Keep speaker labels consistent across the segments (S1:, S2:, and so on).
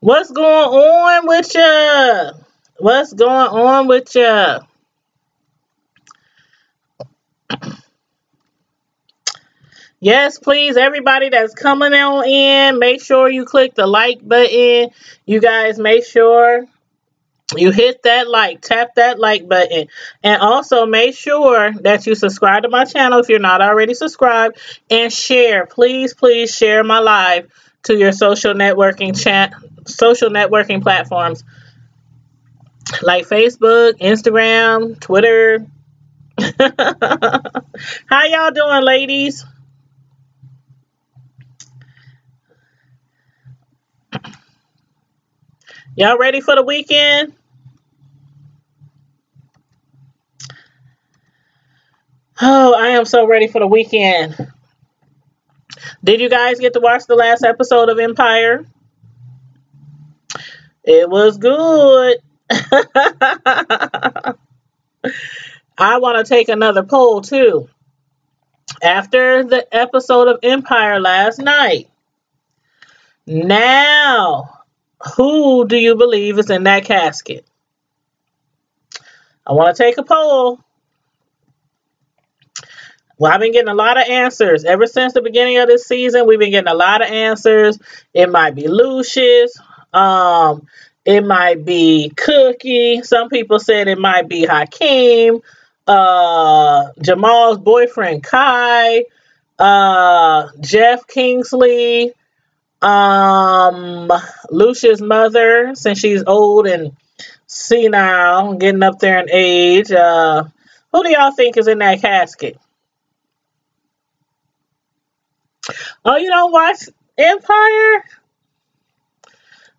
S1: What's going on with ya? What's going on with ya? Yes, please, everybody that's coming on in, make sure you click the like button. You guys make sure you hit that like, tap that like button. And also make sure that you subscribe to my channel if you're not already subscribed. And share, please, please share my live to your social networking platforms like Facebook, Instagram, Twitter. How y'all doing, ladies? Y'all ready for the weekend? Oh, I am so ready for the weekend. Did you guys get to watch the last episode of Empire? It was good. I want to take another poll too. After the episode of Empire last night, now, who do you believe is in that casket? I want to take a poll. Well, I've been getting a lot of answers. Ever since the beginning of this season, we've been getting a lot of answers. It might be Lucius. It might be Cookie. Some people said it might be Hakeem. Jamal's boyfriend, Kai. Jeff Kingsley. Lucia's mother, since she's old and senile, getting up there in age. Who do y'all think is in that casket? Oh, you don't watch Empire?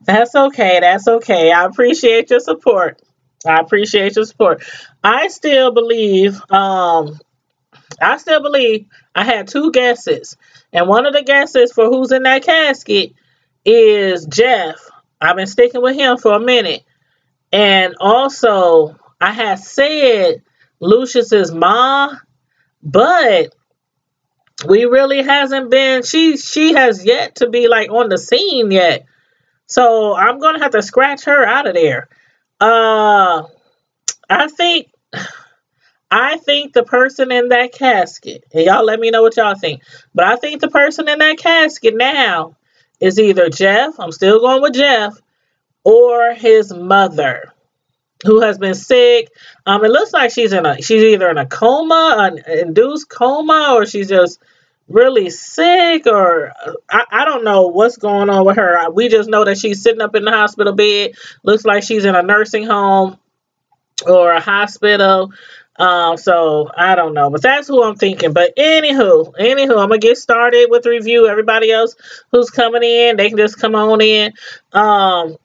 S1: That's okay. That's okay. I appreciate your support. I appreciate your support. I still believe, I had two guesses. And one of the guesses for who's in that casket is Jeff. I've been sticking with him for a minute. And also, I had said Lucius's mom, but we really hasn't been, she has yet to be like on the scene yet. So I'm gonna have to scratch her out of there. Uh I think the person in that casket, and y'all let me know what y'all think. But I think the person in that casket now is either Jeff, I'm still going with Jeff, or his mother, who has been sick. It looks like she's either in a coma, an induced coma, or she's just really sick, or I don't know what's going on with her. We just know that she's sitting up in the hospital bed. Looks like she's in a nursing home or a hospital. So I don't know, but that's who I'm thinking. But anywho, I'm gonna get started with the review. Everybody else who's coming in, they can just come on in. Oh,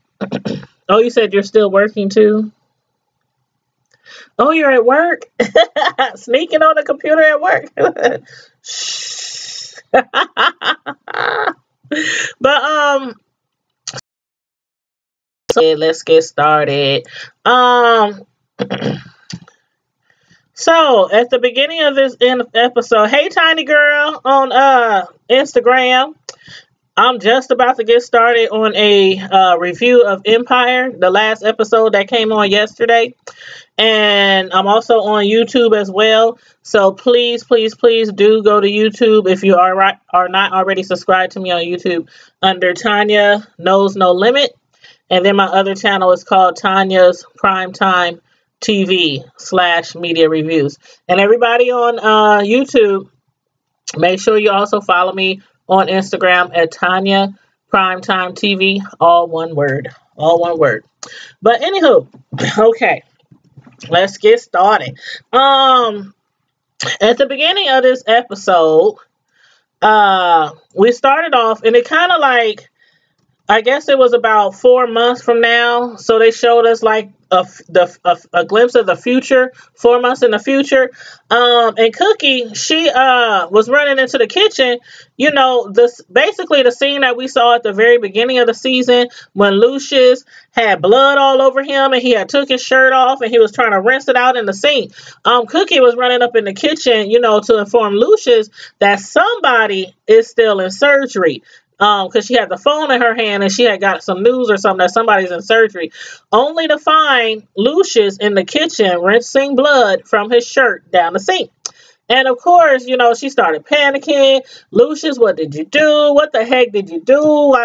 S1: you said you're still working too? Oh, you're at work? Sneaking on the computer at work. But so let's get started. So at the beginning of this episode, hey Tiny Girl on Instagram, I'm just about to get started on a review of Empire, the last episode that came on yesterday. And I'm also on YouTube as well. So please, please, please do go to YouTube if you are not already subscribed to me on YouTube under Tanya Knows No Limit. And then my other channel is called Tanya's Primetime TV / media reviews. And everybody on YouTube, make sure you also follow me on Instagram at Tanya Primetime TV, all one word. But anywho, okay, let's get started. At the beginning of this episode, we started off, and it kind of like, I guess it was about 4 months from now. So they showed us like a glimpse of the future, 4 months in the future. And Cookie, she was running into the kitchen. You know, basically the scene that we saw at the very beginning of the season when Lucius had blood all over him and he had took his shirt off and he was trying to rinse it out in the sink. Cookie was running up in the kitchen, you know, to inform Lucius that somebody is still in surgery. because she had the phone in her hand and she had got some news or something that somebody's in surgery, only to find Lucius in the kitchen rinsing blood from his shirt down the sink. And of course, she started panicking. Lucius, what did you do? What the heck did you do?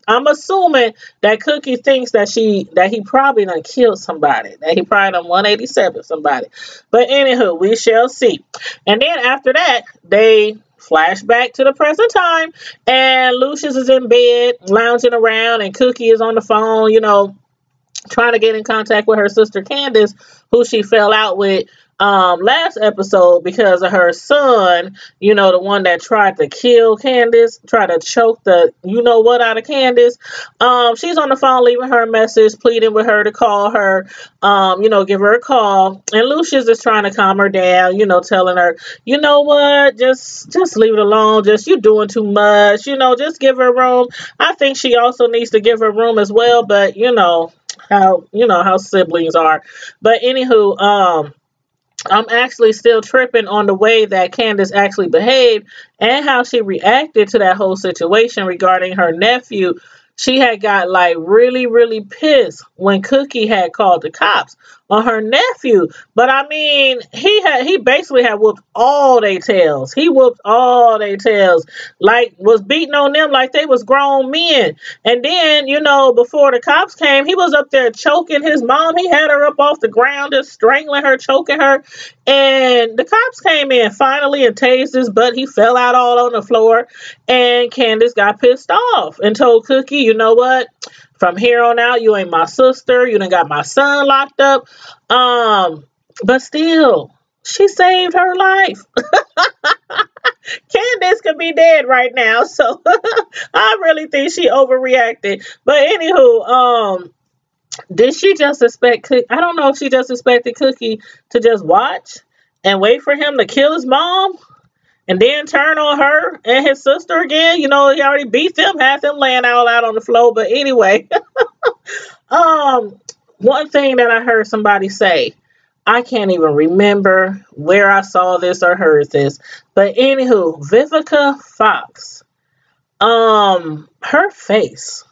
S1: I'm assuming that Cookie thinks that he probably done killed somebody. That he probably done 187 somebody. But anywho, we shall see. And then after that, they flash back to the present time, and Lucius is in bed, lounging around, and Cookie is on the phone, trying to get in contact with her sister Candace, who she fell out with last episode because of her son, the one that tried to kill Candace, tried to choke the what out of Candace. She's on the phone leaving her a message, pleading with her to call her, give her a call. And Lucius is trying to calm her down, telling her, you know what, just leave it alone. Just, you doing too much, just give her room. I think she also needs to give her room as well, but how siblings are. But anywho, I'm actually still tripping on the way that Candace actually behaved and how she reacted to that whole situation regarding her nephew. She had got like really, really pissed when Cookie had called the cops on her nephew. But I mean, he basically had whooped all their tails. He whooped all their tails, like was beating on them like they was grown men. And then, before the cops came, he was up there choking his mom. He had her up off the ground, just strangling her, choking her. And the cops came in finally and tased his butt. He fell out all on the floor. And Candace got pissed off and told Cookie, you know what? From here on out, you ain't my sister. You done got my son locked up. But still, she saved her life. Candace could be dead right now. So I really think she overreacted. But anywho, did she just expect Cookie? I don't know if she just expected Cookie to just watch and wait for him to kill his mom and then turn on her and his sister again. He already beat them, had them laying all out on the floor. But anyway, one thing that I heard somebody say, I can't even remember where I saw this or heard this, but anywho, Vivica Fox, her face.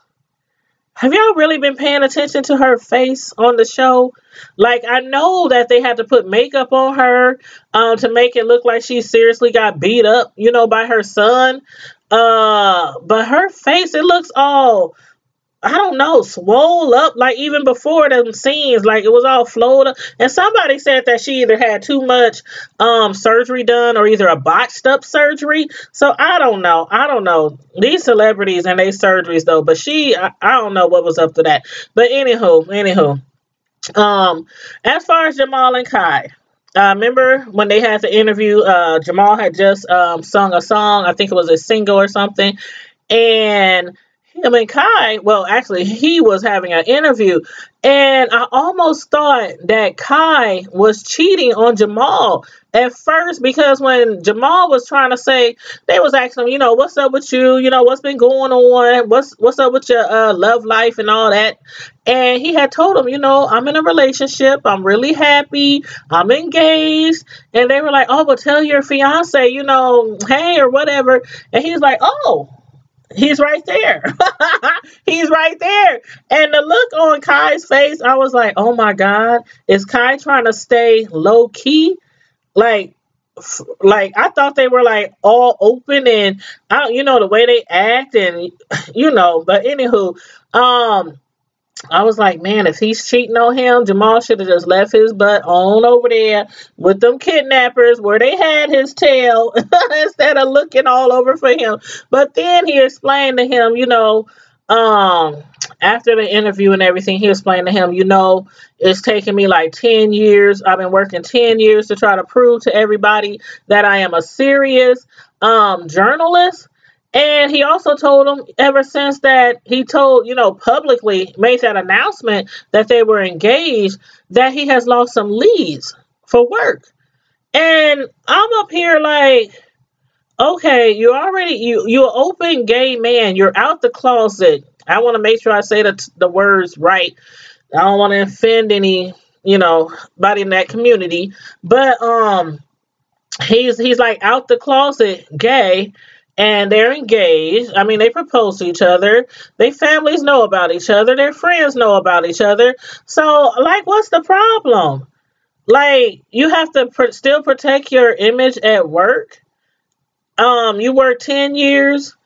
S1: Have y'all really been paying attention to her face on the show? Like, I know that they had to put makeup on her to make it look like she seriously got beat up, by her son. But her face, it looks all, I don't know, swole up, like even before them scenes, like it was all flowed up. And somebody said that she either had too much surgery done or either a botched up surgery. So I don't know. These celebrities and their surgeries though, but I don't know what was up to that. But anywho, as far as Jamal and Kai, remember when they had the interview, Jamal had just sung a song, I think it was a single or something, and Kai, well, actually, he was having an interview, and I almost thought that Kai was cheating on Jamal at first, because when Jamal was trying to say, they was asking him, what's up with you, what's been going on, what's up with your love life and all that, and he had told him, I'm in a relationship, I'm really happy, I'm engaged, and they were like, oh, well, tell your fiance, hey, or whatever, and he's like, oh, he's right there. He's right there. And the look on Kai's face, I was like, oh my God, is Kai trying to stay low key? Like I thought they were like all open and the way they act and but anywho, I was like, man, if he's cheating on him, Jamal should have just left his butt on over there with them kidnappers where they had his tail instead of looking all over for him. But then he explained to him, after the interview and everything, he explained to him, it's taken me like 10 years. I've been working 10 years to try to prove to everybody that I am a serious journalist. And he also told him ever since that he told, publicly made that announcement that they were engaged, that he has lost some leads for work. And I'm up here like, okay, you're an open gay man. You're out the closet. I want to make sure I say the words right. I don't want to offend any, body in that community. But he's like out the closet gay. and they're engaged. I mean, they propose to each other. Their families know about each other. Their friends know about each other. So, like, what's the problem? Like, you have to still protect your image at work. You work 10 years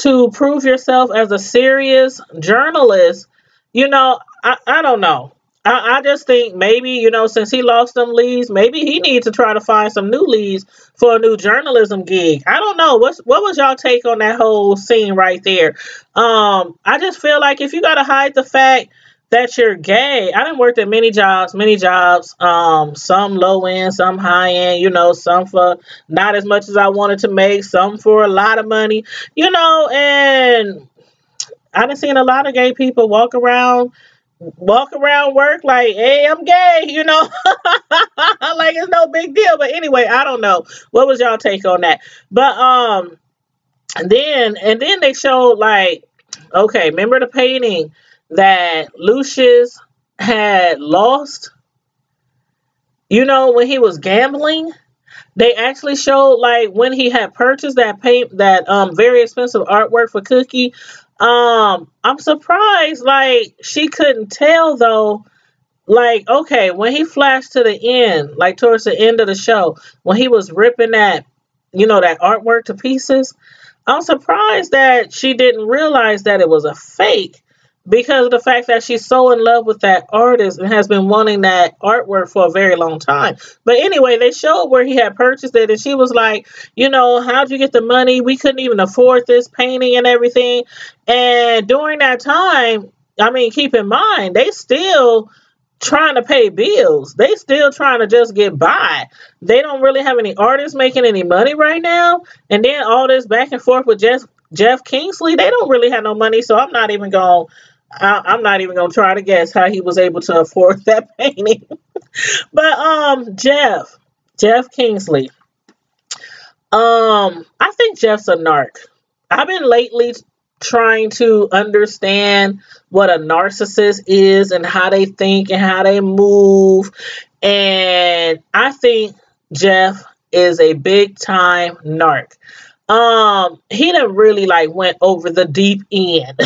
S1: to prove yourself as a serious journalist. I don't know. I just think maybe, since he lost them leads, maybe he needs to try to find some new leads for a new journalism gig. I don't know. What was y'all take on that whole scene right there? I just feel like if you gotta hide the fact that you're gay. I done worked at many jobs, some low end, some high end, some for not as much as I wanted to make, some for a lot of money, and I done seen a lot of gay people walk around work like, hey, I'm gay, like it's no big deal. But anyway, I don't know. What was y'all take on that? But and then they showed, like, okay, remember the painting that Lucius had lost, when he was gambling? They actually showed, like, when he had purchased that very expensive artwork for Cookie. I'm surprised, like, she couldn't tell though. Like, okay, when he flashed to the end, like towards the end of the show, when he was ripping that artwork to pieces, I'm surprised that she didn't realize that it was a fake, because of the fact that she's so in love with that artist and has been wanting that artwork for a very long time. But anyway, they showed where he had purchased it, and she was like, how'd you get the money? We couldn't even afford this painting and everything. And during that time, I mean, keep in mind, they still trying to pay bills. They still trying to just get by. They don't really have any artists making any money right now. And then all this back and forth with Jeff Kingsley, they don't really have no money. So I'm not even going to try to guess how he was able to afford that painting. But Jeff Kingsley. I think Jeff's a narc. I've been lately trying to understand what a narcissist is and how they think and how they move. And I think Jeff is a big time narc. He done really, like, went over the deep end.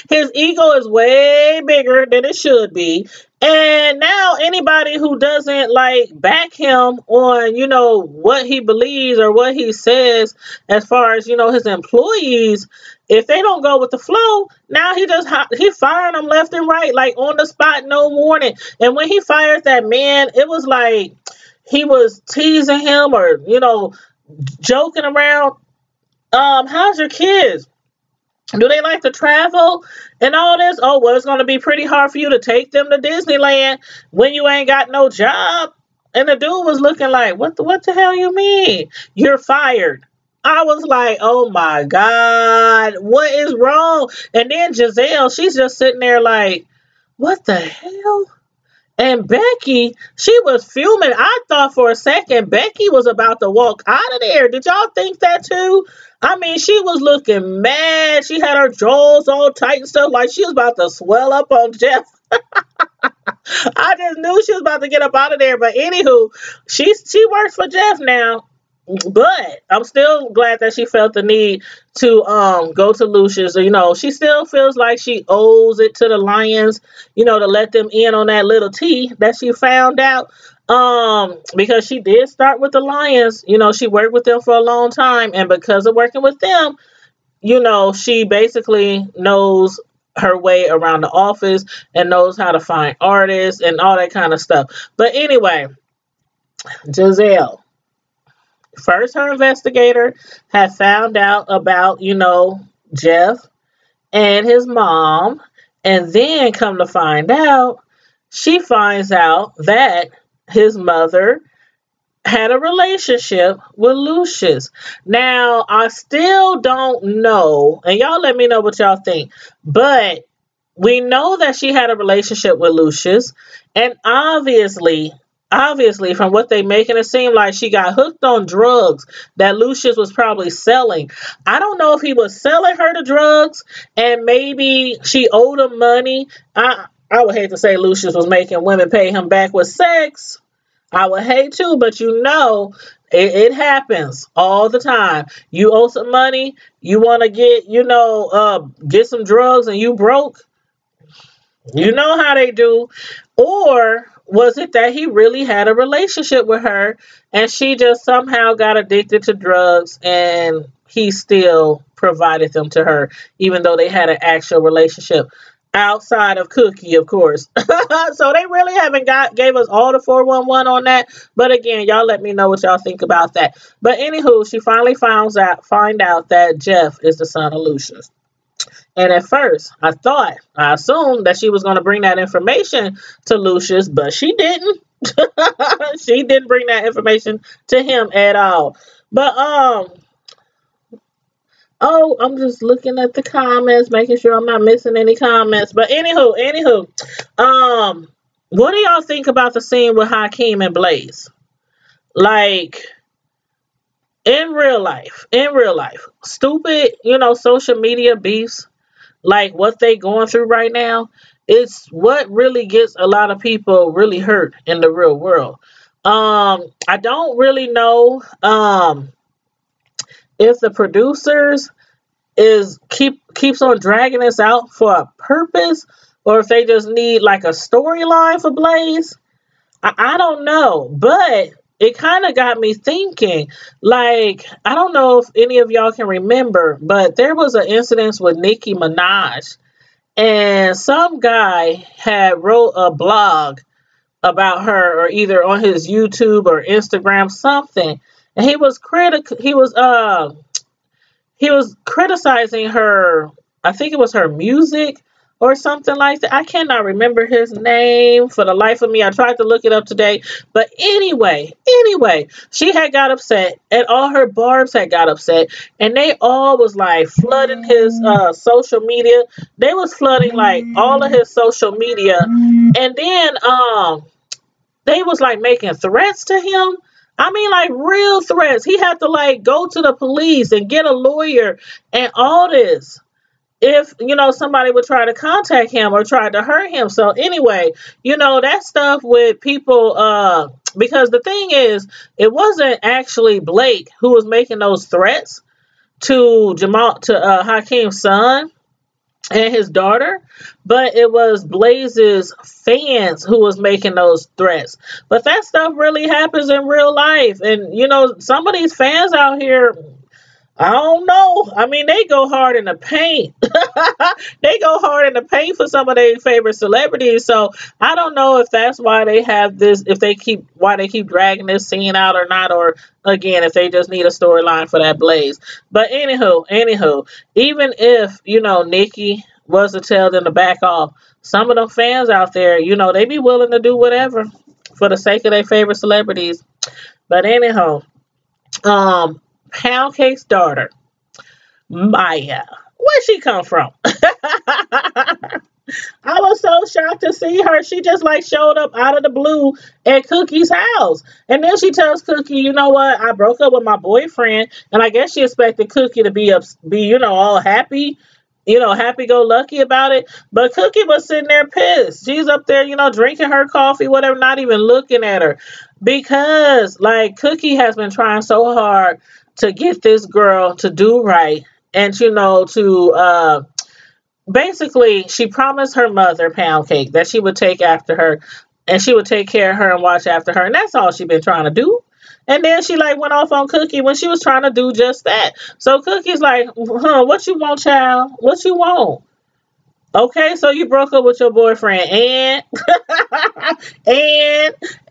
S1: His ego is way bigger than it should be. And now anybody who doesn't, like, back him on, what he believes or what he says, as far as, his employees, if they don't go with the flow, now he firing them left and right, like on the spot, no warning. And when he fired that man, it was like he was teasing him or, joking around. How's your kids? Do they like to travel and all this? Oh, well, it's going to be pretty hard for you to take them to Disneyland when you ain't got no job. And the dude was looking like, what the hell you mean? You're fired. I was like, oh my God, what is wrong? And then Giselle, she's just sitting there like, what the hell? And Becky, she was fuming. I thought for a second Becky was about to walk out of there. Did y'all think that too? I mean, she was looking mad. She had her jaws all tight and stuff, like she was about to swell up on Jeff. I just knew she was about to get up out of there. But anywho, she works for Jeff now. But I'm still glad that she felt the need to go to Lucius. She still feels like she owes it to the Lions, to let them in on that little tea that she found out. Because she did start with the Lions. She worked with them for a long time, and because of working with them, she basically knows her way around the office and knows how to find artists and all that kind of stuff. But anyway, Giselle. First, her investigator had found out about, Jeff and his mom. And then, come to find out, she finds out that his mother had a relationship with Lucius. Now, I still don't know, and y'all let me know what y'all think, but we know that she had a relationship with Lucius, and obviously from what they making it seem like, she got hooked on drugs that Lucius was probably selling. I don't know if he was selling her the drugs and maybe she owed him money. I would hate to say Lucius was making women pay him back with sex. I would hate to, but It happens all the time. You owe some money, you want to get some drugs and you broke. You know how they do. Or was it that he really had a relationship with her and she just somehow got addicted to drugs and he still provided them to her, even though they had an actual relationship outside of Cookie, of course. So they really haven't gave us all the 411 on that. But again, y'all let me know what y'all think about that. But anywho, she finally find out that Jeff is the son of Lucius. And at first, I assumed that she was going to bring that information to Lucius, but she didn't. She didn't bring that information to him at all. But oh, I'm just looking at the comments, making sure I'm not missing any comments. But anywho, what do y'all think about the scene with Hakeem and Blaze? Like, in real life, stupid, social media beefs like what they going through right now, it's what really gets a lot of people really hurt in the real world. I don't really know if the producers keeps on dragging this out for a purpose or if they just need like a storyline for Blaze. I don't know, but it kind of got me thinking. Like, I don't know if any of y'all can remember, but there was an incident with Nicki Minaj, and some guy had wrote a blog about her, or either on his YouTube or Instagram, something, and he was criticizing her. I think it was her music or something like that. I cannot remember his name for the life of me. I tried to look it up today. But anyway, she had got upset and all her barbs had got upset. And they all was like flooding his social media. They was flooding like all of his social media. And then they was like making threats to him. I mean, like real threats. He had to like go to the police and get a lawyer and all this if somebody would try to contact him or try to hurt him. So anyway, that stuff with people, because the thing is, it wasn't actually Blake who was making those threats to Hakeem's son and his daughter, but it was Blaze's fans who was making those threats. But that stuff really happens in real life, and some of these fans out here, I don't know. I mean, they go hard in the paint. They go hard in the paint for some of their favorite celebrities. So I don't know if that's why they have this, why they keep dragging this scene out or not, or again, if they just need a storyline for that Blaze. But anywho, even if, Nikki was to tell them to back off, some of them fans out there, they be willing to do whatever for the sake of their favorite celebrities. But anyhow, Pound Cake's daughter, Maya. Where'd she come from? I was so shocked to see her. She just like showed up out of the blue at Cookie's house. And then she tells Cookie, you know what? I broke up with my boyfriend. And I guess she expected Cookie to be all happy, happy-go-lucky about it. But Cookie was sitting there pissed. She's up there, drinking her coffee, whatever, not even looking at her. Because, like, Cookie has been trying so hard to get this girl to do right. And, to basically, she promised her mother, Pound Cake, that she would take after her. And she would take care of her and watch after her. And that's all she's been trying to do. And then she like went off on Cookie when she was trying to do just that. So Cookie's like, what you want, child? What you want? Okay, so you broke up with your boyfriend and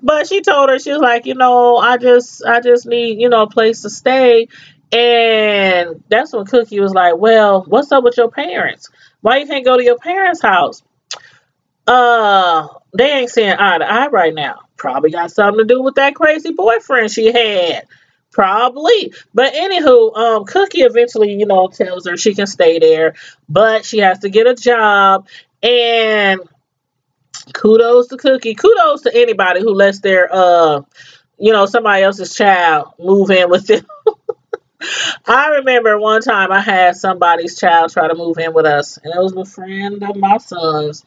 S1: but she told her, she was like, I just need, a place to stay. And that's when Cookie was like, well, what's up with your parents? Why you can't go to your parents' house? They ain't seeing eye to eye right now. Probably got something to do with that crazy boyfriend she had. Probably. But anywho, Cookie eventually, tells her she can stay there, but she has to get a job. And kudos to Cookie. Kudos to anybody who lets their, somebody else's child move in with them. I remember one time I had somebody's child try to move in with us, and it was a friend of my son's.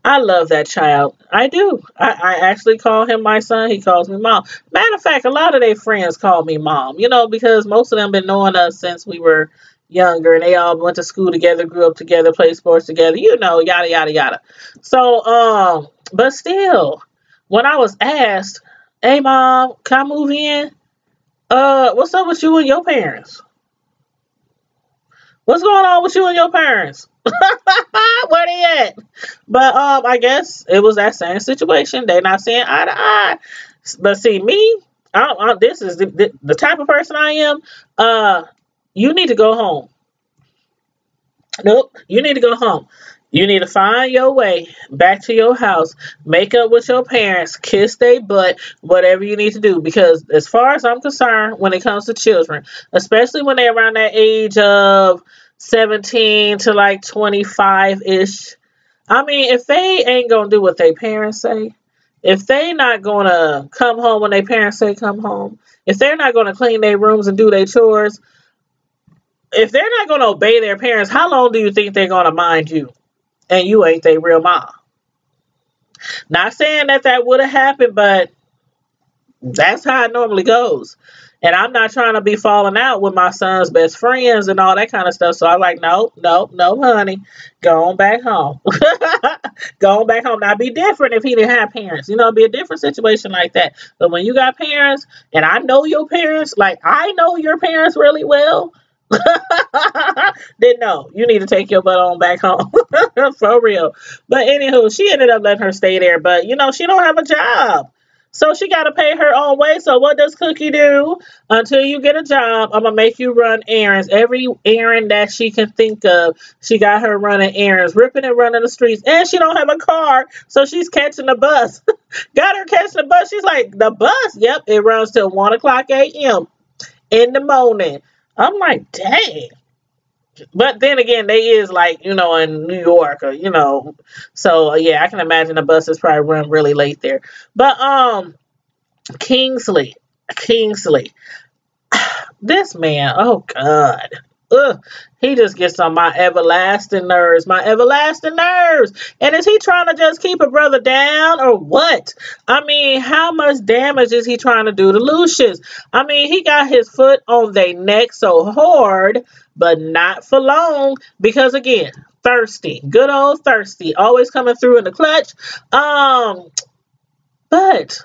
S1: I love that child. I do. I actually call him my son. He calls me mom. Matter of fact, a lot of their friends call me mom, because most of them been knowing us since we were younger, and they all went to school together, grew up together, played sports together, yada, yada, yada. So, but still, when I was asked, hey, mom, can I move in? What's up with you and your parents? What's going on with you and your parents? Where they at? But I guess it was that same situation. They not seeing eye to eye. But see, me, this is the type of person I am. You need to go home. Nope, you need to go home. You need to find your way back to your house, make up with your parents, kiss their butt, whatever you need to do. Because as far as I'm concerned, when it comes to children, especially when they're around that age of 17 to like 25-ish, I mean, if they ain't going to do what their parents say, if they not going to come home when their parents say come home, if they're not going to clean their rooms and do their chores, if they're not going to obey their parents, how long do you think they're going to mind you? And you ain't their real mom. Not saying that would have happened, but that's how it normally goes. And I'm not trying to be falling out with my son's best friends and all that kind of stuff. So I'm like, no, no, no, honey. Go on back home. Go on back home. Now, it'd be different if he didn't have parents. It'd be a different situation like that. But when you got parents, and I know your parents, like I know your parents really well, then no, you need to take your butt on back home. For real. But anywho, she ended up letting her stay there. But she don't have a job. So she got to pay her own way. So what does Cookie do? Until you get a job, I'm going to make you run errands. Every errand that she can think of, she got her running errands, ripping and running the streets. And she don't have a car, so she's catching the bus. Got her catching the bus. She's like, the bus? Yep, it runs till 1 o'clock a.m. in the morning. I'm like, dang. But then again, they is like, in New York or, so yeah, I can imagine the buses probably run really late there. But, Kingsley, this man, oh God. Ugh, he just gets on my everlasting nerves. And is he trying to just keep a brother down or what? I mean, how much damage is he trying to do to Lucius? I mean, he got his foot on their neck so hard, but not for long. Because again, thirsty, good old thirsty, always coming through in the clutch. But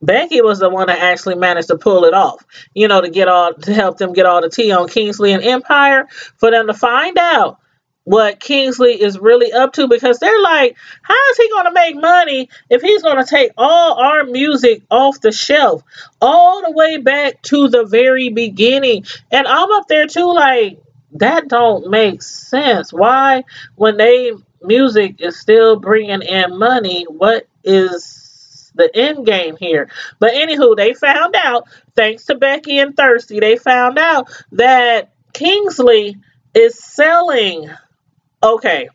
S1: Becky was the one that actually managed to pull it off, to help them get all the tea on Kingsley and Empire, for them to find out what Kingsley is really up to, because they're like, how is he going to make money if he's going to take all our music off the shelf all the way back to the very beginning? And I'm up there too, like, that don't make sense. Why, when they music is still bringing in money, what is the end game here? But anywho, they found out, thanks to Becky and Thirsty, they found out that Kingsley is selling, okay,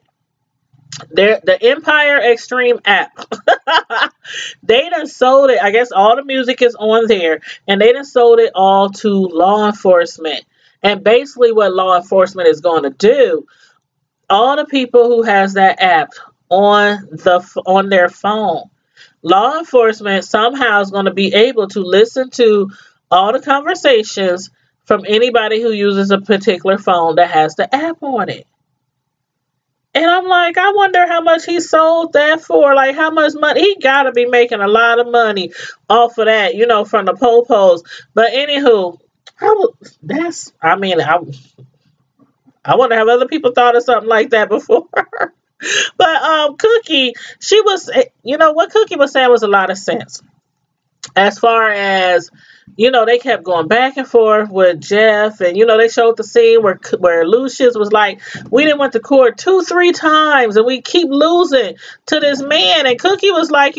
S1: the Empire Extreme app. They done sold it. I guess all the music is on there, and they done sold it all to law enforcement. And basically what law enforcement is going to do, all the people who has that app on their phone, law enforcement somehow is going to be able to listen to all the conversations from anybody who uses a particular phone that has the app on it. And I'm like, I wonder how much he sold that for. Like, how much money? He got to be making a lot of money off of that, from the popos. But anywho, I wonder have other people thought of something like that before. But Cookie, she was, what Cookie was saying was a lot of sense. As far as, they kept going back and forth with Jeff, and, they showed the scene where Lucius was like, we didn't went to court 2-3 times, and we keep losing to this man. And Cookie was like,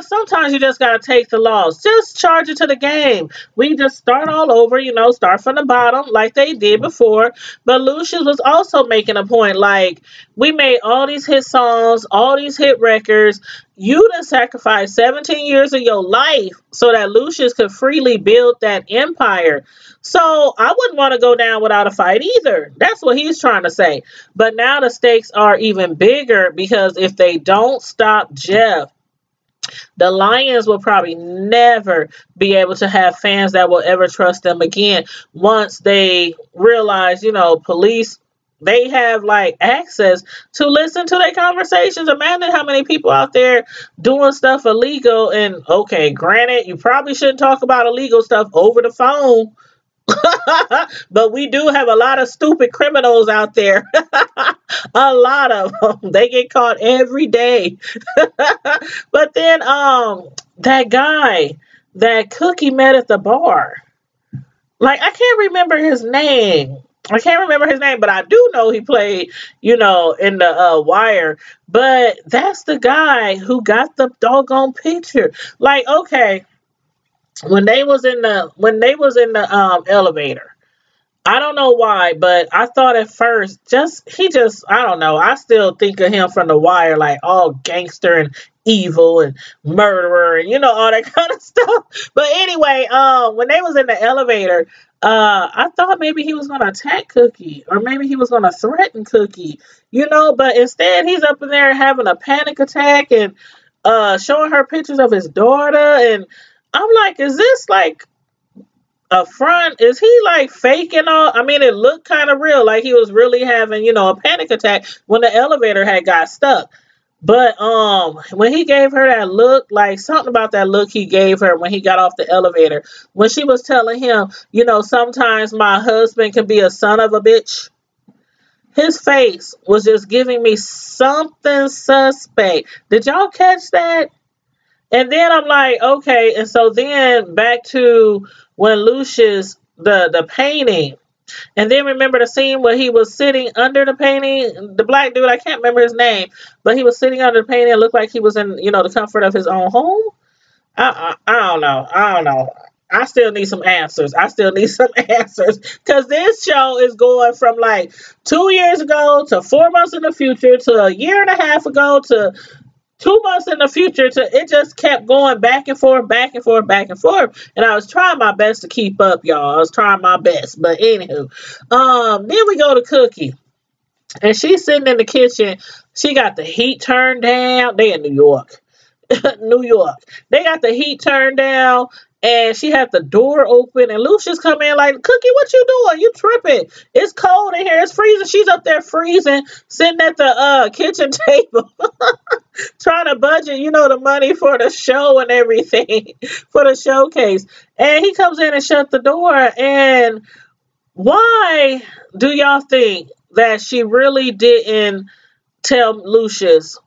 S1: sometimes you just gotta take the loss. Just charge it to the game. We just start all over, start from the bottom like they did before. But Lucius was also making a point, like, we made all these hit songs, all these hit records, you done sacrificed 17 years of your life so that Lucius could freely build that empire. So I wouldn't want to go down without a fight either. That's what he's trying to say. But now the stakes are even bigger because if they don't stop Jeff, the Lions will probably never be able to have fans that will ever trust them again once they realize, police, they have like access to listen to their conversations. Imagine how many people out there doing stuff illegal. And okay, granted, you probably shouldn't talk about illegal stuff over the phone. But we do have a lot of stupid criminals out there. A lot of them. They get caught every day. But then that guy that Cookie met at the bar. Like I can't remember his name. But I do know he played, in the Wire. But that's the guy who got the doggone picture. Like, okay, when they was in the elevator. I don't know why, but I thought at first I don't know. I still think of him from The Wire, like all gangster and evil and murderer and all that kind of stuff. But anyway, when they was in the elevator, I thought maybe he was gonna attack Cookie or maybe he was gonna threaten Cookie, but instead he's up in there having a panic attack and showing her pictures of his daughter, and I'm like, is this like a front? Is he like faking all? I mean, it looked kind of real, like he was really having, a panic attack when the elevator had got stuck. But when he gave her that look, like something about that look he gave her when he got off the elevator, when she was telling him, sometimes my husband can be a son of a bitch. His face was just giving me something suspect. Did y'all catch that? And then I'm like, okay. And so then back to when Lucius, the painting. And then remember the scene where he was sitting under the painting, the black dude, I can't remember his name, but he was sitting under the painting and looked like he was in, the comfort of his own home. I don't know. I still need some answers. Because this show is going from like 2 years ago to 4 months in the future to a year and a half ago to 2 months in the future. It just kept going back and forth, back and forth, back and forth. And I was trying my best to keep up, y'all. I was trying my best. But anywho, then we go to Cookie. And she's sitting in the kitchen. She got the heat turned down. They in New York. New York. They got the heat turned down. And she had the door open. And Lucius come in like, Cookie, what you doing? You tripping. It's cold in here. It's freezing. She's up there freezing. Sitting at the kitchen table. Trying to budget, the money for the show and everything. For the showcase. And he comes in and shut the door. And why do y'all think that she really didn't tell Lucius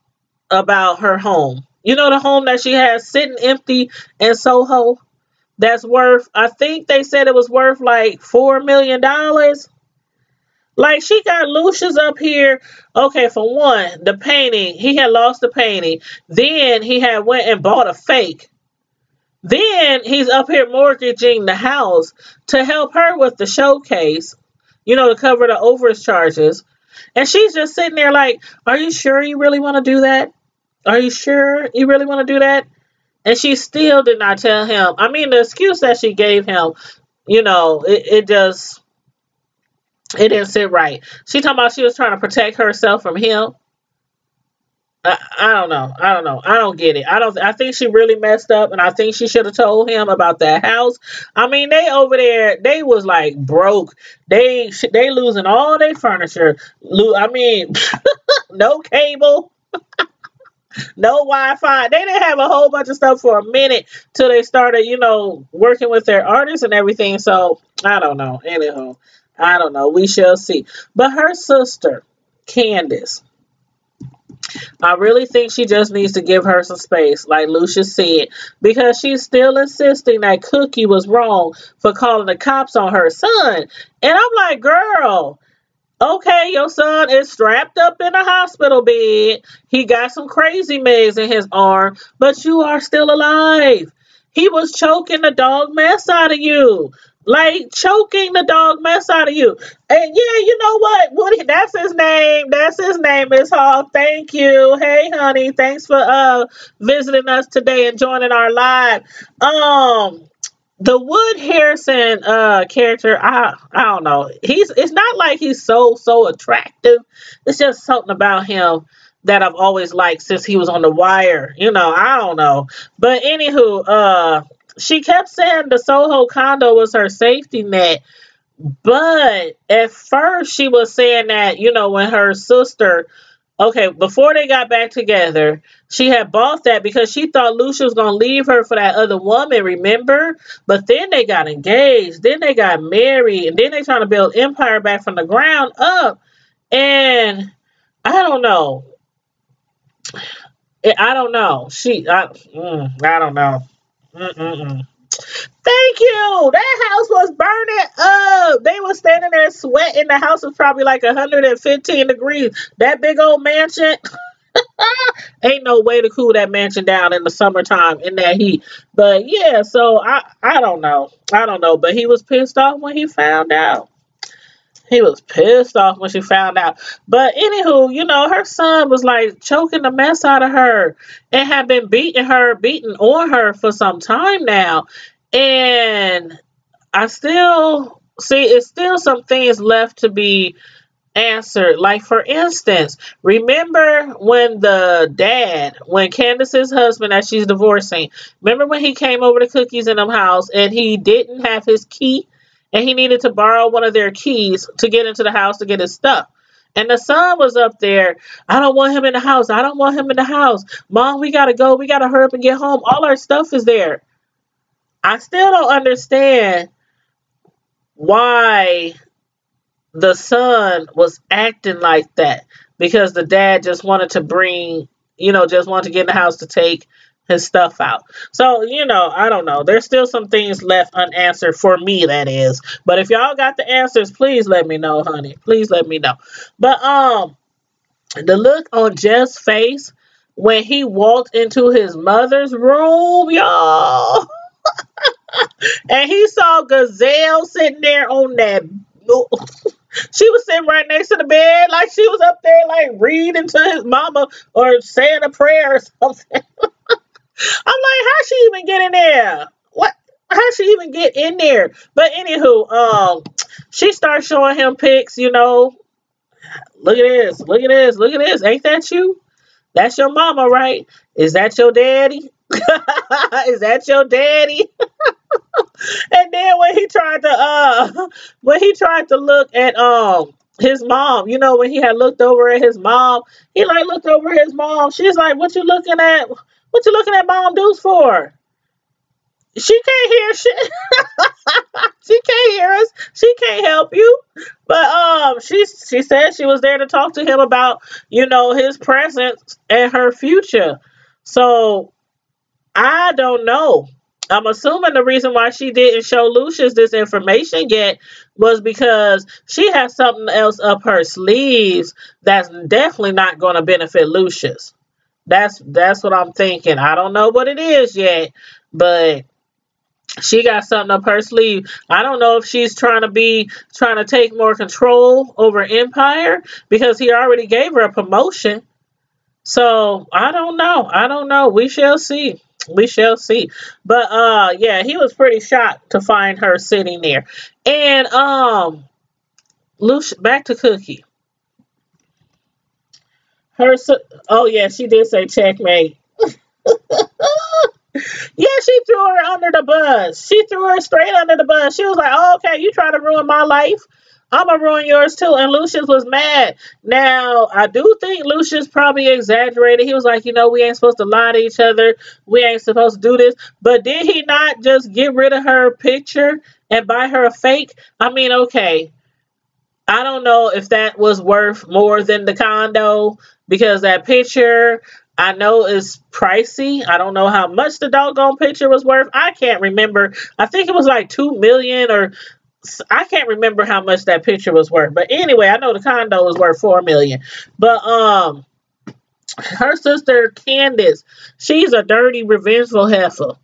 S1: about her home? The home that she has sitting empty in Soho? That's worth, I think they said it was worth like $4 million. Like she got Lucius up here. Okay, for one, the painting, he had lost the painting. Then he had went and bought a fake. Then he's up here mortgaging the house to help her with the showcase, to cover the overage charges. And she's just sitting there like, are you sure you really want to do that? Are you sure you really want to do that? And she still did not tell him. I mean, the excuse that she gave him, it didn't sit right. She talking about she was trying to protect herself from him. I don't know. I don't get it. I think she really messed up, and I think she should have told him about that house. I mean, they over there, they was like broke. They losing all their furniture. I mean, no cable. No Wi-Fi. They didn't have a whole bunch of stuff for a minute till they started, working with their artists and everything. So I don't know. Anyhow, I don't know. We shall see. But her sister, Candace, I really think she just needs to give her some space, like Lucius said, because she's still insisting that Cookie was wrong for calling the cops on her son. And I'm like, girl, okay, your son is strapped up in a hospital bed. He got some crazy meds in his arm, but you are still alive. He was choking the dog mess out of you. like choking the dog mess out of you. And yeah, you know what? Woody, that's his name. That's his name, Miss Hall. Thank you. Hey, honey. Thanks for visiting us today and joining our live. The Wood Harrison character, I don't know. It's not like he's so attractive. It's just something about him that I've always liked since he was on The Wire. I don't know. But anywho, she kept saying the Soho condo was her safety net. But at first she was saying that, when her sister, okay, before they got back together, she had bought that because she thought Lucia was going to leave her for that other woman, remember? But then they got engaged, then they got married, and then they trying to build empire back from the ground up. And I don't know. I don't know. I don't know. Mm-mm-mm. Thank you. That house was burning up. They were standing there sweating. The house was probably like 115 degrees. That big old mansion. Ain't no way to cool that mansion down in the summertime in that heat. But yeah, so I don't know. I don't know. But he was pissed off when he found out. He was pissed off when she found out. But anywho, her son was like choking the mess out of her and had been beating on her for some time now. And I still see it's still some things left to be answered. Like for instance, remember when Candace's husband that she's divorcing, remember when he came over to Cookies in them house and he didn't have his key and he needed to borrow one of their keys to get into the house to get his stuff. And the son was up there. I don't want him in the house. I don't want him in the house. Mom, we gotta go. We gotta hurry up and get home. All our stuff is there. I still don't understand why the son was acting like that, because the dad just wanted to just wanted to get in the house to take his stuff out. So, I don't know. There's still some things left unanswered for me, that is. But if y'all got the answers, please let me know, honey. Please let me know. But the look on Jeff's face when he walked into his mother's room, y'all. And he saw Gazelle sitting there on that. She was sitting right next to the bed, like she was up there, like reading to his mama or saying a prayer or something. I'm like, how she even get in there? What? How she even get in there? But anywho, she starts showing him pics. Look at this, look at this, look at this. Ain't that you? That's your mama, right? Is that your daddy? Is that your daddy? And then when he tried to look at his mom, when he had looked over at his mom, he like looked over at his mom. She's like, what you looking at? What you looking at Mom Deuce for? She can't hear shit. She can't hear us. She can't help you. But she said she was there to talk to him about, his present and her future. So I don't know. I'm assuming the reason why she didn't show Lucius this information yet was because she has something else up her sleeves that's definitely not going to benefit Lucius. That's what I'm thinking. I don't know what it is yet, but she got something up her sleeve. I don't know if she's trying to take more control over Empire because he already gave her a promotion. So I don't know. I don't know. We shall see. We shall see. But yeah, he was pretty shocked to find her sitting there. And back to Cookie. Oh yeah, she did say checkmate. Yeah, she threw her under the bus. She threw her straight under the bus. She was like, oh, okay, you try to ruin my life. I'm going to ruin yours too. And Lucius was mad. Now, I do think Lucius probably exaggerated. He was like, we ain't supposed to lie to each other. We ain't supposed to do this. But did he not just get rid of her picture and buy her a fake? I mean, okay. I don't know if that was worth more than the condo because that picture, I know, is pricey. I don't know how much the doggone picture was worth. I can't remember. I think it was like $2 million or I can't remember how much that picture was worth. But anyway, I know the condo was worth $4 million. But her sister Candace, she's a dirty, revengeful heifer.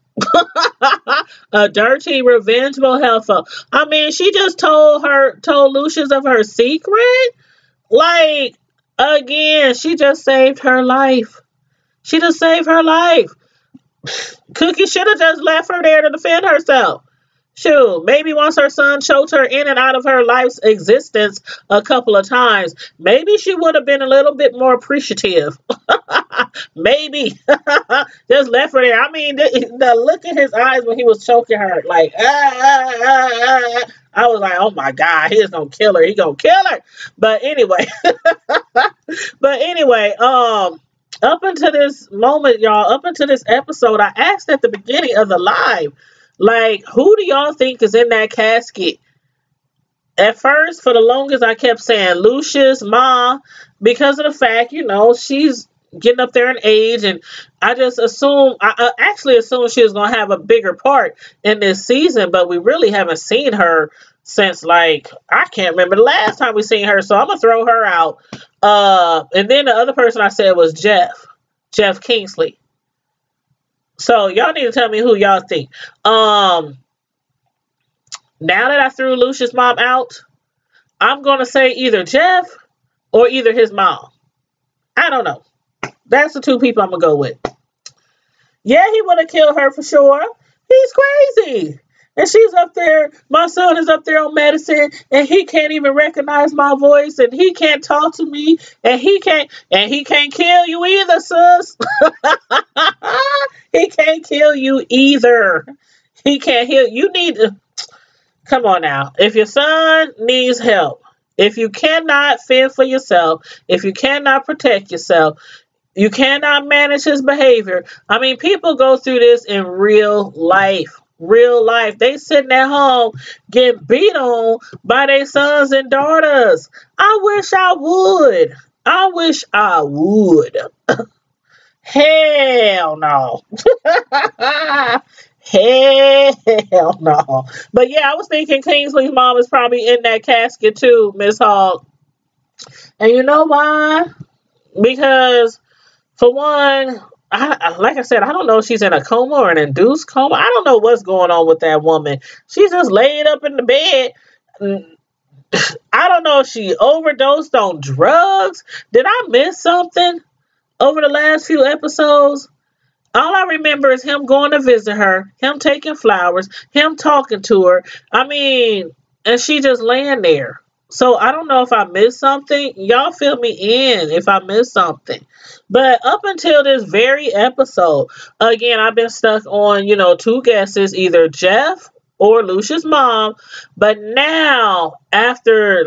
S1: A dirty, revengeful heifer. I mean, she just told Lucius of her secret. Like, again, she just saved her life. She just saved her life. Cookie should have just left her there to defend herself. Shoot, maybe once her son choked her in and out of her life's existence a couple of times, maybe she would have been a little bit more appreciative. Maybe. Just left her there. I mean, the look in his eyes when he was choking her, like, I was like, oh my God, he's gonna kill her. He gonna kill her. But anyway, up until this moment, y'all, up until this episode, I asked at the beginning of the live, like, who do y'all think is in that casket? At first, for the longest, I kept saying Lucius, Ma, because of the fact, she's getting up there in age, and I actually assumed she was going to have a bigger part in this season, but we really haven't seen her since, like, I can't remember the last time we seen her, so I'm going to throw her out. And then the other person I said was Jeff Kingsley. So y'all need to tell me who y'all think. Now that I threw Lucius' mom out, I'm going to say either Jeff or either his mom. I don't know. That's the two people I'm going to go with. Yeah, he would have killed her for sure. He's crazy. And she's up there. My son is up there on medicine, and he can't even recognize my voice, and he can't talk to me, and he can't kill you either, sis. He can't kill you either. He can't heal. You need to come on now. If your son needs help, if you cannot fend for yourself, if you cannot protect yourself, you cannot manage his behavior. I mean, people go through this in real life. Real life. They sitting at home getting beat on by their sons and daughters. I wish I would. I wish I would. Hell no. Hell no. But yeah, I was thinking Kingsley's mom is probably in that casket too, Miss Hogg. And you know why? Because, for one, like I said, I don't know if she's in a coma or an induced coma. I don't know what's going on with that woman. She's just laid up in the bed. I don't know if she overdosed on drugs. Did I miss something over the last few episodes? All I remember is him going to visit her, him taking flowers, him talking to her. I mean, and she just laying there. So I don't know if I missed something. Y'all fill me in if I missed something. But up until this very episode, again, I've been stuck on, two guesses, either Jeff or Lucia's mom. But now, after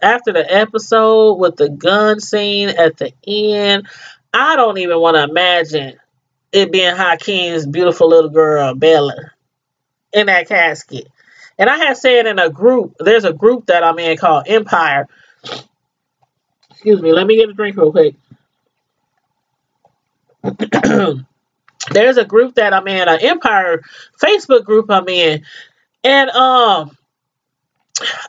S1: the episode with the gun scene at the end, I don't even want to imagine it being Hakeem's beautiful little girl, Bella, in that casket. And I had said in a group, there's a group that I'm in called Empire. Excuse me, let me get a drink real quick. There's a group that I'm in, an Empire Facebook group I'm in. And I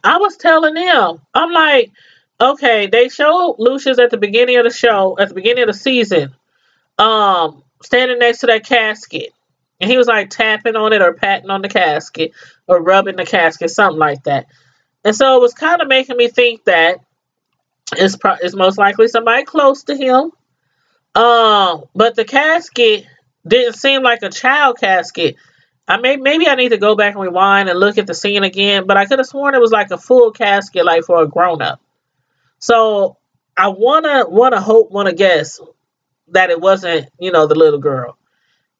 S1: was telling them, I'm like, okay, they showed Lucius at the beginning of the show, at the beginning of the season, standing next to that casket. And he was like tapping on it or patting on the casket or rubbing the casket, something like that. And so it was kind of making me think that it's most likely somebody close to him. But the casket didn't seem like a child casket. Maybe I need to go back and rewind and look at the scene again, but I could have sworn it was like a full casket, like for a grown-up. So I wanna guess that it wasn't, the little girl.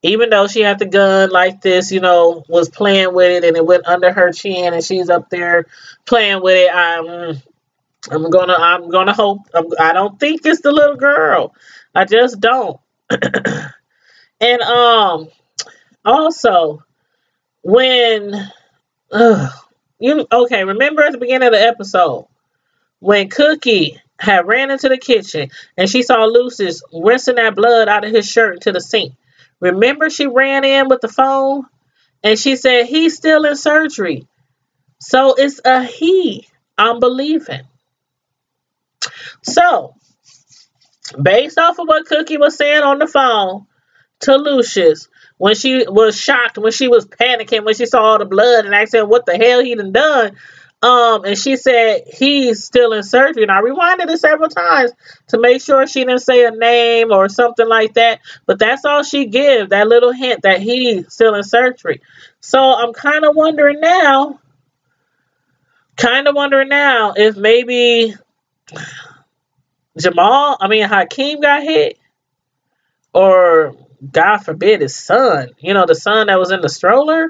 S1: Even though she had the gun like this, was playing with it and it went under her chin and she's up there playing with it. I'm gonna hope. I don't think it's the little girl. I just don't. And also when remember at the beginning of the episode when Cookie had ran into the kitchen and she saw Lucius rinsing that blood out of his shirt into the sink. Remember she ran in with the phone and she said he's still in surgery. So it's a he. I'm believing. So, based off of what Cookie was saying on the phone, to Lucius when she was shocked, when she was panicking, when she saw all the blood, and I said, what the hell he done? And she said he's still in surgery. And I rewinded it several times to make sure she didn't say a name or something like that. But that's all she gives, that little hint that he's still in surgery. So I'm kind of wondering now if maybe Hakeem got hit, or God forbid his son, the son that was in the stroller,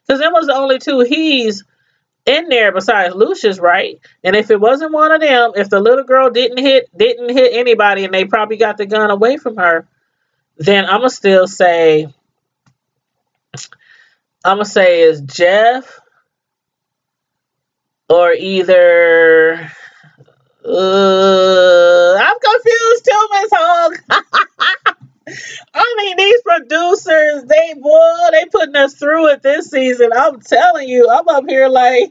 S1: because there was the only two he's in there besides Lucius, right? And if it wasn't one of them, if the little girl didn't hit anybody and they probably got the gun away from her, then I'm gonna say it's Jeff, or either I'm confused too, Miss Hog. I mean, these producers, they putting us through it this season. I'm telling you, I'm up here like,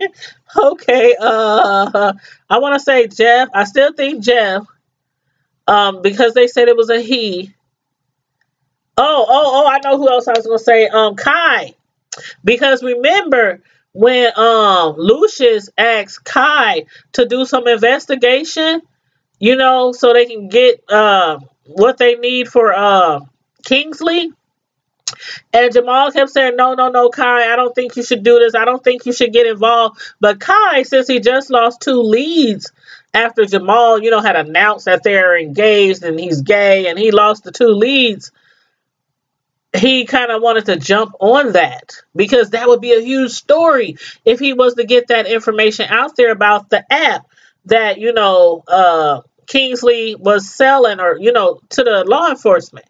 S1: okay, I want to say Jeff. I still think Jeff, because they said it was a he. Oh, I know who else I was going to say. Kai. Because remember when Lucius asked Kai to do some investigation, so they can get what they need for Kingsley. And Jamal kept saying, no, Kai, I don't think you should do this. I don't think you should get involved. But Kai, since he just lost 2 leads after Jamal, had announced that they're engaged and he's gay, and he lost the 2 leads, he kind of wanted to jump on that, because that would be a huge story if he was to get that information out there about the app that, Kingsley was selling, or, to the law enforcement.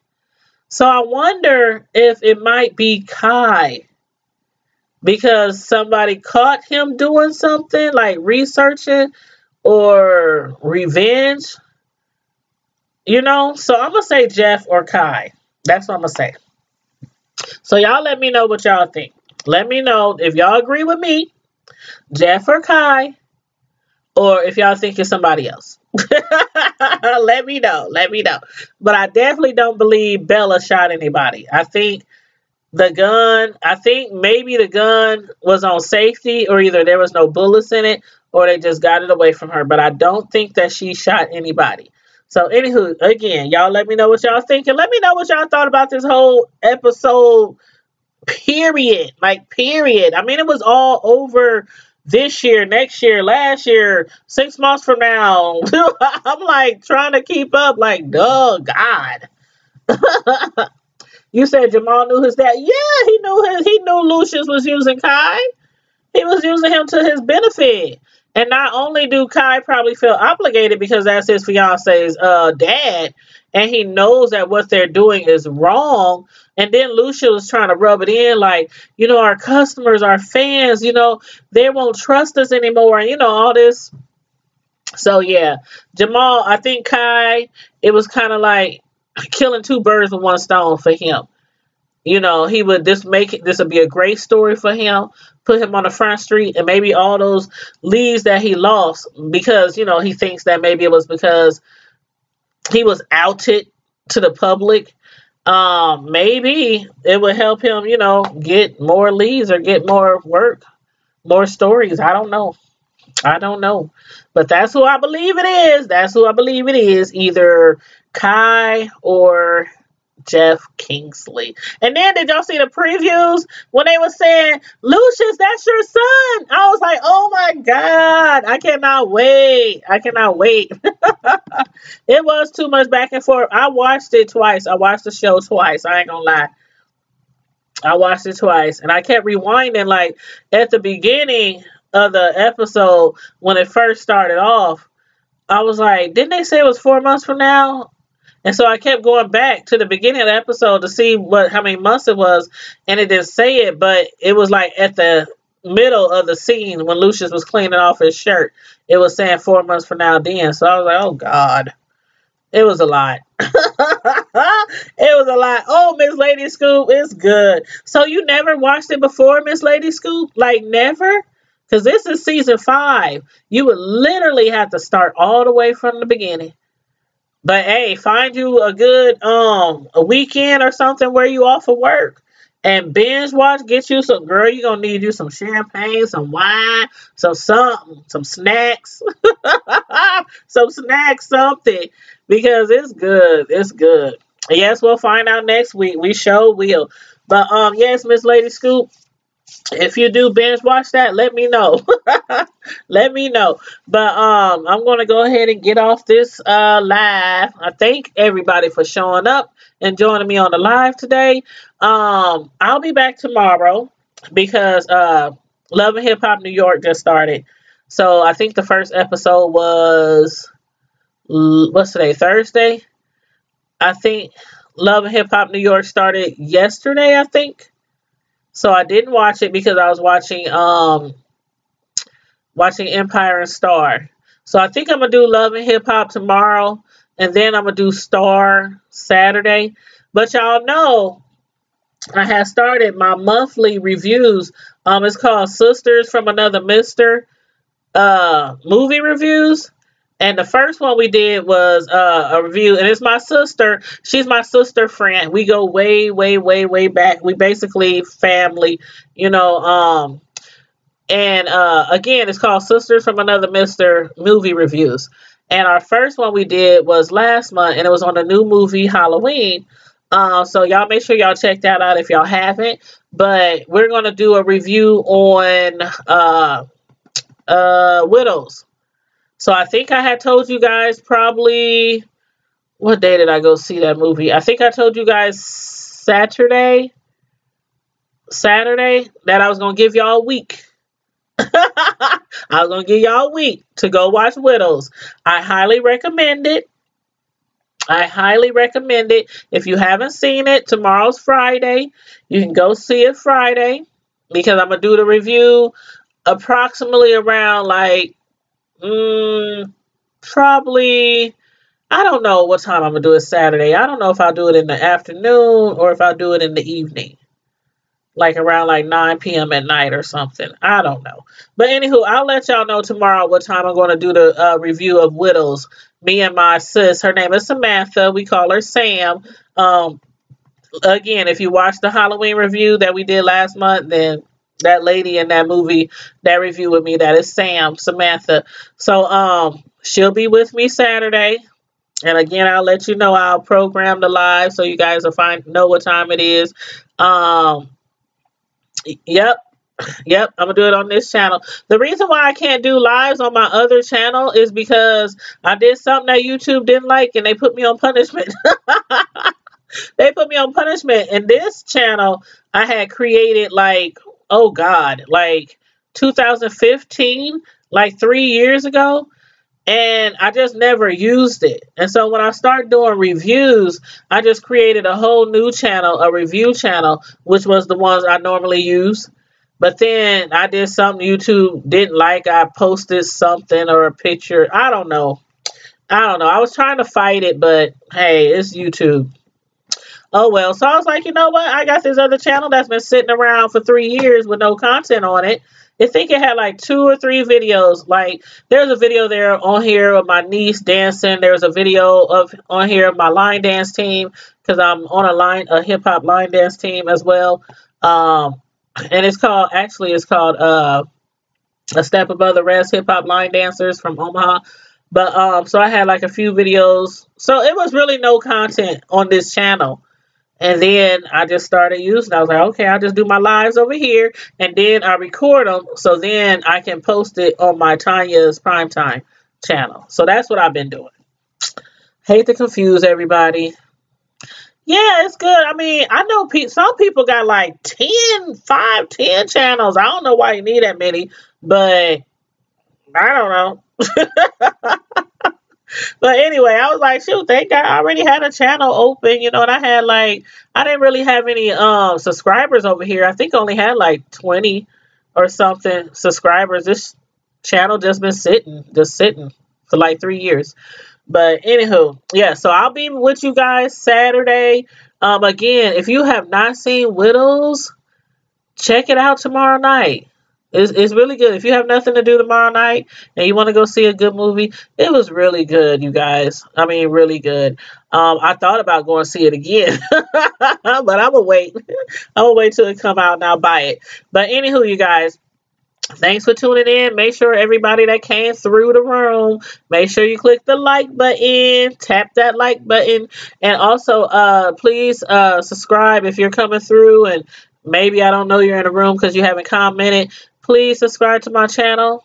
S1: So I wonder if it might be Kai, because somebody caught him doing something like researching or revenge, So I'm going to say Jeff or Kai. That's what I'm going to say. So y'all let me know what y'all think. Let me know if y'all agree with me, Jeff or Kai, or if y'all think it's somebody else. Let me know. But I definitely don't believe Bella shot anybody. I think maybe the gun was on safety, or either there was no bullets in it, or they just got it away from her. But I don't think that she shot anybody. So anywho, again, y'all let me know what y'all think, and let me know what y'all thought about this whole episode, period. Period. I mean, it was all over this year, next year, last year, 6 months from now. I'm like trying to keep up, duh, God. You said Jamal knew his dad. Yeah, he knew Lucius was using Kai. He was using him to his benefit. And not only do Kai probably feel obligated because that's his fiance's dad, and he knows that what they're doing is wrong. And then Lucia was trying to rub it in our customers, our fans, they won't trust us anymore, and all this. So yeah, Jamal, I think Kai, it was kind of like killing 2 birds with 1 stone for him. He would this would be a great story for him, put him on the front street, and maybe all those leads that he lost because, he thinks that maybe it was because he was outed to the public. Maybe it would help him, get more leads or get more work, more stories. I don't know. But that's who I believe it is. Either Kai or Jeff Kingsley. And then did y'all see the previews when they were saying, Lucius, that's your son? I was like, oh my God, I cannot wait. It was too much back and forth. I watched it twice. I watched the show twice. I ain't gonna lie. I watched it twice, and I kept rewinding. At the beginning of the episode, when it first started off, I was like, didn't they say it was 4 months from now? And so I kept going back to the beginning of the episode to see how many months it was, and it didn't say it, but it was at the middle of the scene when Lucius was cleaning off his shirt. It was saying 4 months from now then. So I was like, oh God. It was a lot. Oh, Miss Lady Scoop, it's good. So you never watched it before, Miss Lady Scoop? Never? Because this is season 5. You would literally have to start all the way from the beginning. But hey, find you a good a weekend or something where you off of work and binge watch. Get you some, girl. You gonna need you some champagne, some wine, some something, some snacks, some snacks, something, because it's good. It's good. Yes, we'll find out next week. We sure will. But yes, Miss Lady Scoop, if you do binge watch that, let me know. Let me know. But I'm gonna go ahead and get off this live. I thank everybody for showing up and joining me on the live today. I'll be back tomorrow because Love and Hip Hop New York just started. So I think the first episode was, what's today? Thursday. I think Love and Hip Hop New York started yesterday, I think. So I didn't watch it because I was watching Empire and Star. So I think I'm gonna do Love and Hip Hop tomorrow, and then I'm gonna do Star Saturday. But y'all know I have started my monthly reviews. It's called Sisters from Another Mister movie reviews. And the first one we did was a review, and it's my sister. She's my sister friend. We go way, way, way, way back. We basically family, you know. And again, it's called Sisters from Another Mister movie reviews. And our first one we did was last month, and it was on the new movie Halloween. So y'all make sure y'all check that out if y'all haven't. But we're gonna do a review on Widows. So I think I had told you guys probably, what day did I go see that movie? I think I told you guys Saturday that I was going to give y'all a week. I was going to give y'all a week to go watch Widows. I highly recommend it. I highly recommend it. If you haven't seen it, tomorrow's Friday. You can go see it Friday because I'm going to do the review approximately around like probably, I don't know what time I'm gonna do it Saturday. I don't know if I'll do it in the afternoon or if I'll do it in the evening, like around like 9 p.m. at night or something. I don't know. But anywho, I'll let y'all know tomorrow what time I'm going to do the review of Widows. Me and my sis, her name is Samantha. We call her Sam. Again, if you watched the Halloween review that we did last month, then that lady in that movie, that review with me, that is Samantha. So she'll be with me Saturday. And again, I'll let you know. I'll program the live so you guys will know what time it is. Yep. Yep, I'm gonna do it on this channel. The reason why I can't do lives on my other channel is because I did something that YouTube didn't like and they put me on punishment. They put me on punishment. And this channel I had created like, oh God, like 2015, like 3 years ago. And I just never used it. And so when I started doing reviews, I just created a whole new channel, a review channel, which was the ones I normally use. But then I did something YouTube didn't like. I posted something or a picture. I don't know. I was trying to fight it, but hey, it's YouTube. Oh well. So I was like, you know what? I got this other channel that's been sitting around for 3 years with no content on it. I think it had like 2 or 3 videos. Like there's a video there on here of my niece dancing. There's a video on here of my line dance team because I'm on a hip hop line dance team as well. And it's called A Step Above the Rest, hip hop line dancers from Omaha. But so I had like a few videos. So it was really no content on this channel. And then I just started using it. I was like, okay, I'll just do my lives over here. And then I record them. So then I can post it on my Tanya's Primetime channel. So that's what I've been doing. Hate to confuse everybody. Yeah, it's good. I mean, I know some people got like 10 channels. I don't know why you need that many. But I don't know. But anyway, I was like, shoot, thank God I already had a channel open, and I had like, I didn't really have any subscribers over here. I think I only had like 20 or something subscribers. This channel just been sitting for like 3 years. But anywho, yeah, so I'll be with you guys Saturday. Again, if you have not seen Widows, check it out tomorrow night. It's really good. If you have nothing to do tomorrow night and you want to go see a good movie, it was really good, you guys. I mean, really good. I thought about going to see it again, but I'm gonna wait. I'm gonna wait till it come out and I'll buy it. But anywho, you guys, thanks for tuning in. Make sure everybody that came through the room, make sure you click the like button, tap that like button, and also please subscribe if you're coming through and maybe I don't know you're in the room because you haven't commented. Please subscribe to my channel.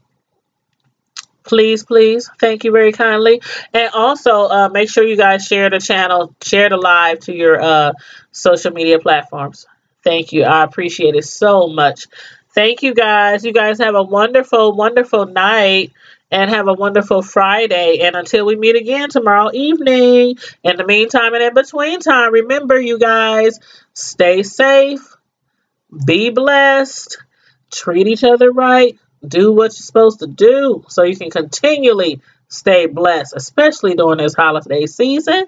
S1: Please, please. Thank you very kindly. And also make sure you guys share the channel, share the live to your social media platforms. Thank you. I appreciate it so much. Thank you guys. You guys have a wonderful, wonderful night and have a wonderful Friday. And until we meet again tomorrow evening, in the meantime and in between time, remember you guys, stay safe, be blessed, treat each other right, do what you're supposed to do so you can continually stay blessed, especially during this holiday season.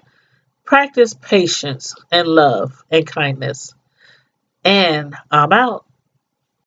S1: Practice patience and love and kindness. And I'm out.